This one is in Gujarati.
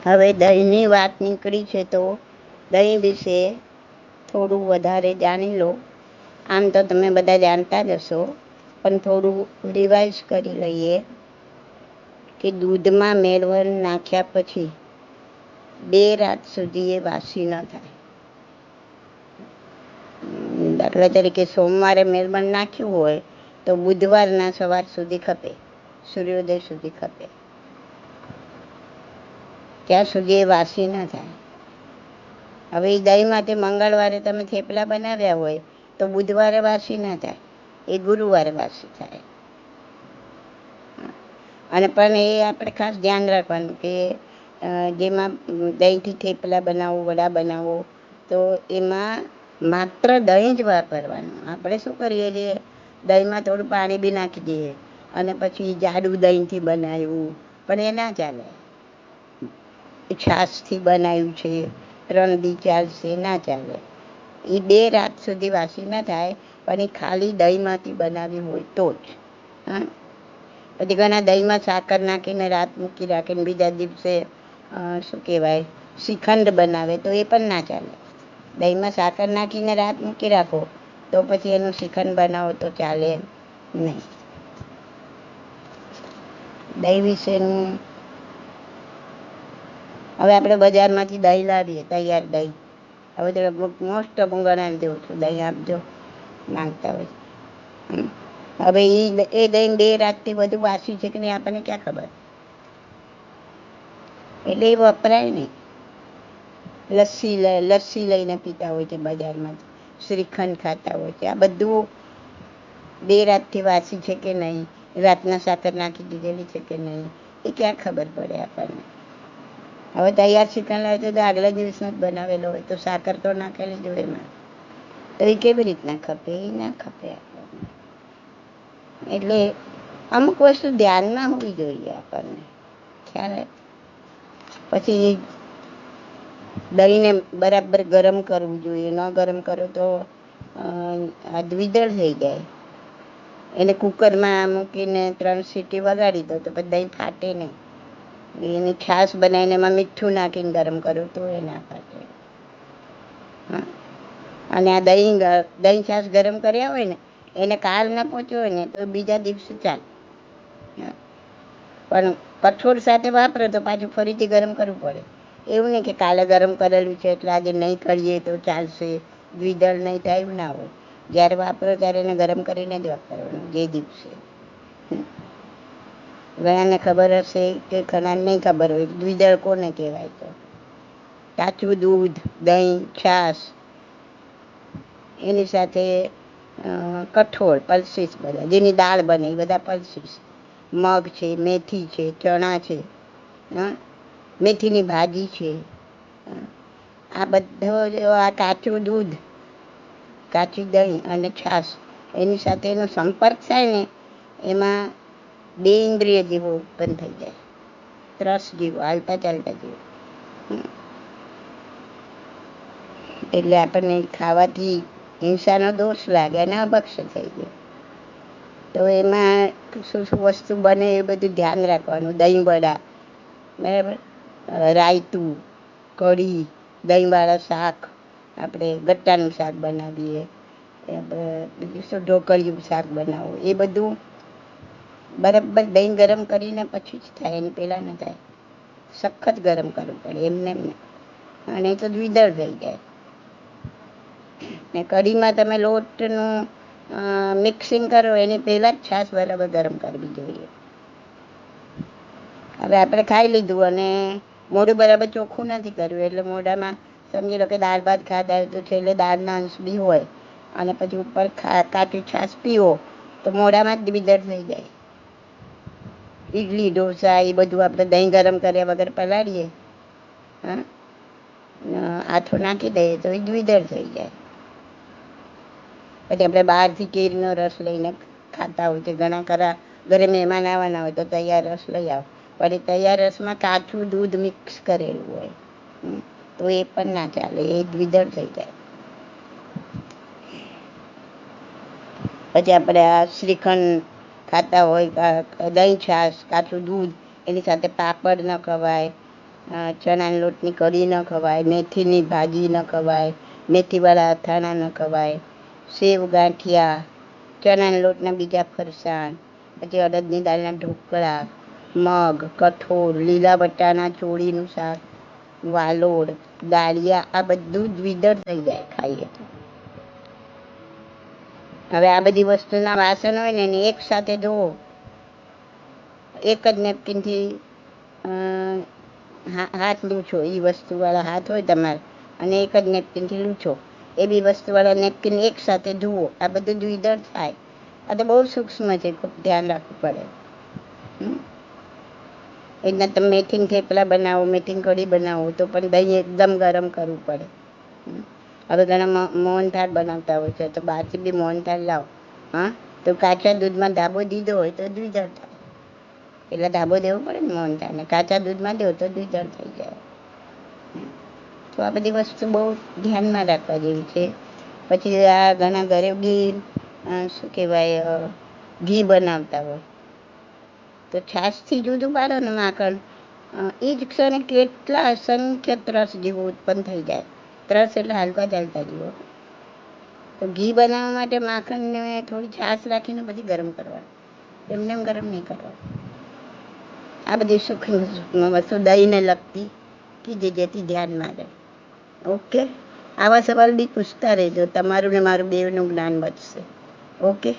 હવે દહીંની વાત નીકળી છે તો દહીં વિશે થોડું વધારે જાણી લો. આમ તો તમે બધા જાણતા જ હશો, પણ થોડું રિવાઇઝ કરી લઈએ કે દૂધમાં મેળવણ નાખ્યા પછી 2 રાત સુધી એ વાસી ન થાય. દાખલા તરીકે સોમવારે મેળવણ નાખ્યું હોય તો બુધવારના સવાર સુધી ખપે, સૂર્યોદય સુધી ખપે, ત્યાં સુધી એ વાસી ન થાય. હવે એ દહીં માટે મંગળવારે તમે થેપલા બનાવ્યા હોય તો બુધવારે વાસી ના થાય, એ ગુરુવારે વાસી થાય. અને પણ એ આપણે ખાસ ધ્યાન રાખવાનું કે જેમાં દહીંથી થેપલા બનાવો, વડા બનાવો તો એમાં માત્ર દહીં જ વાપરવાનું. આપણે શું કરીએ છીએ, દહીંમાં થોડું પાણી બી નાખી દઈએ અને પછી જાડું દહીંથી બનાવ્યું, પણ એ ના ચાલે. છાશથી બનાવ્યું છે 3 દી ચાલશે, ના ચાલે. એ 2 રાત સુધી વાસી ના થાય, પણ એ ખાલી દહીંમાંથી બનાવ્યું હોય તો જ. હા, પછી ઘણા દહીંમાં સાકર નાખીને રાત મૂકી રાખીને બીજા દિવસે શું કહેવાય શ્રીખંડ બનાવે તો એ પણ ના ચાલે. દહીંમાં સાકર નાખીને રાત મૂકી રાખો તો પછી એનું શ્રીખંડ બનાવો તો ચાલે નહીં. દહીં વિશેનું હવે આપણે બજારમાંથી દહીં લાવીએ, તૈયાર દહીં. હવે તો મોસ્ટ ઓફ હું ગણાવી દઉં છું, દહીં આપજો માંગતા હોય. હવે એ દહીં 2 રાતથી બધું વાસી છે કે નહીં આપણને ક્યાં ખબર, એટલે એ વપરાય નહીં. લસ્સી લઈને પીતા હોય છે બજારમાંથી, શ્રીખંડ ખાતા હોય છે, આ બધું 2 રાતથી વાસી છે કે નહીં, રાતના સાકર નાખી દીધેલી છે કે નહીં, એ ક્યાં ખબર પડે આપણને. હવે તૈયાર શ્રીખંડ લાવે તો આગલા દિવસનો જ બનાવેલો હોય તો સાકર તો નાખેલી જ હોય એમાં, તો એ કેવી રીતના ખપે, એ ના ખપે આપણને. એટલે અમુક વસ્તુ ધ્યાનમાં હોવી જોઈએ આપણને, ખ્યાલ. પછી દહીંને બરાબર ગરમ કરવું જોઈએ, ન ગરમ કરો તો આ દ્વિદળ થઈ જાય. એને કુકરમાં મૂકીને 3 સીટી વગાડી દો તો પછી દહીં ફાટે નહીં. એની છાશ બનાવીને એમાં મીઠું નાખીને ગરમ કરો તો એ ના ફાટે. હા, અને આ દહીં છાશ ગરમ કર્યા હોય ને એને કાલ ના પહોંચ્યો હોય ને તો બીજા દિવસે ચાલે. પણ કઠોળ સાથે વાપરો તો પાછું ફરીથી ગરમ કરવું પડે. એવું નહીં કે કાલે ગરમ કરેલું છે એટલે આજે નહીં કરીએ તો ચાલશે, દ્વિદળ નહીં થાય, એવું ના હોય. જ્યારે વાપરો ત્યારે એને ગરમ કરીને જ વાપરવાનું, જે દિવસે. ઘણાને ખબર હશે કે ઘણાને નહીં ખબર હોય દ્વિદળ કોને કહેવાય. તો કાચું દૂધ, દહીં, છાશ, એની સાથે કઠોળ, પલ્સીસ, બધા જેની દાળ બને એ બધા પલ્સીસ. મગ છે, મેથી છે, ચણા છે, મેથીની ભાજી છે, આ બધો આ કાચું દૂધ, કાચી દહીં અને છાશ એની સાથે એનો સંપર્ક થાય ને એમાં 2 ઇન્દ્રિય જેવો ઉત્પન્ન થઈ જાય, ત્રસ જેવો, હાલતા ચાલતા જેવો. એટલે આપણને ખાવાથી હિંસાનો દોષ લાગે અને અભક્ષ થઈ જાય. તો એમાં શું શું વસ્તુ બને એ બધું ધ્યાન રાખવાનું. દહીં વડા, બરાબર, રાયતું, કઢી, દહીંવાળા શાક, આપણે ગટ્ટાનું શાક બનાવીએ, બીજું શું ઢોકળિયું શાક બનાવવું, એ બધું બરાબર દહીં ગરમ કરીને પછી જ થાય, એને પહેલાં ન થાય. સખત ગરમ કરવું પડે, એમને એમને, અને એ તો દ્વિદળ થઈ જાય. ને કઢીમાં તમે લોટનું મિક્સિંગ કરો એની પહેલાં જ છાશ બરાબર ગરમ કરવી જોઈએ. હવે આપણે ખાઈ લીધું અને મોઢું બરાબર ચોખ્ખું નથી કર્યું એટલે મોઢામાં સમજી લો કે દાળ ભાત ખાધા હોય તો છેલ્લે દાળના અંશ બી હોય અને પછી ઉપર કાચી છાશ પીવો તો મોઢામાં જ દ્વિદળ થઈ જાય. ઇડલી ઢોસા એ બધું આપણે દહીં ગરમ કર્યા વગર પલાળીએ, હા, આથો નાખી દઈએ તો એ દ્વિદળ થઈ જાય. પછી આપણે બહારથી કેરીનો રસ લઈને ખાતા હોય છે ઘણા ખરા, ઘરે મહેમાન આવવાના હોય તો તૈયાર રસ લઈ આવો, પણ એ તૈયાર રસમાં કાચું દૂધ મિક્સ કરેલું હોય તો એ પણ ના ચાલે, એ દ્વિદળ થઈ જાય. પછી આપણે આ શ્રીખંડ ખાતા હોય, દહીં છાશ, કાચું દૂધ, એની સાથે પાપડ ન ખવાય, ચણાના લોટની કઢી ન ખવાય, મેથીની ભાજી ન ખવાય, મેથીવાળા અથાણા ન ખવાય, સેવ ગાંઠિયા, ચણાના લોટના બીજા ફરસાણ, પછી અડદની દાળના ઢોકળા, મગ, કઠોળ, લીલા વટાણા, ચોળીનું શાક, વાલોડ, દાળિયા, આ બધું જ વિદર થઈ જાય ખાઈએ તો. હવે આ બધી વસ્તુના વાસણ હોય ને એને એક સાથે ધોવો, એક જ નેપકિનથી હાથ લૂછો, એ વસ્તુવાળા હાથ હોય તમારે, અને એક જ નેપકિનથી લૂછો, એ બી વસ્તુવાળા નેપકિન એક સાથે ધુઓ, આ બધું જ વિદર થાય. આ તો બહુ સૂક્ષ્મ છે, ખૂબ ધ્યાન રાખવું પડે. એના તમે મેથીને થેપલા બનાવો, મેથીની કઢી બનાવો તો પણ દહીં એકદમ ગરમ કરવું પડે. હવે ઘણા મોહનથાળ બનાવતા હોય છે, તો બહારથી બી મોહનથાળ લાવો, હા, તો કાચા દૂધમાં ધાબો દીધો હોય તો દ્વિદળ થાય. એટલે ધાબો દેવો પડે ને મોહનથાળને, કાચા દૂધમાં દેવો તો દ્વિદળ થઈ જાય. તો આ બધી વસ્તુ બહુ ધ્યાનમાં રાખવા જેવી છે. પછી આ ઘણા ઘરે ઘી શું કહેવાય ઘી બનાવતા હોય, તો છાશથી જુદું પાડો ને માખણ, એ જ ક્ષણે કેટલા અસંખ્ય ત્રસ જેવો ઉત્પન્ન થઈ જાય. ત્રસ એટલે હાલકા ચાલતા જીવો. તો ઘી બનાવવા માટે માખણને થોડી છાશ રાખીને પછી ગરમ કરવાનું, એમને ગરમ નહીં કરવાનું. આ બધી સૂક્ષ્મ વસ્તુ દહીંને લગતી કીધી, જેથી ધ્યાનમાં રહે. ઓકે, આવા સવાલ બી પૂછતા રહેજો, તમારું ને મારું બેવનું જ્ઞાન વધશે. ઓકે.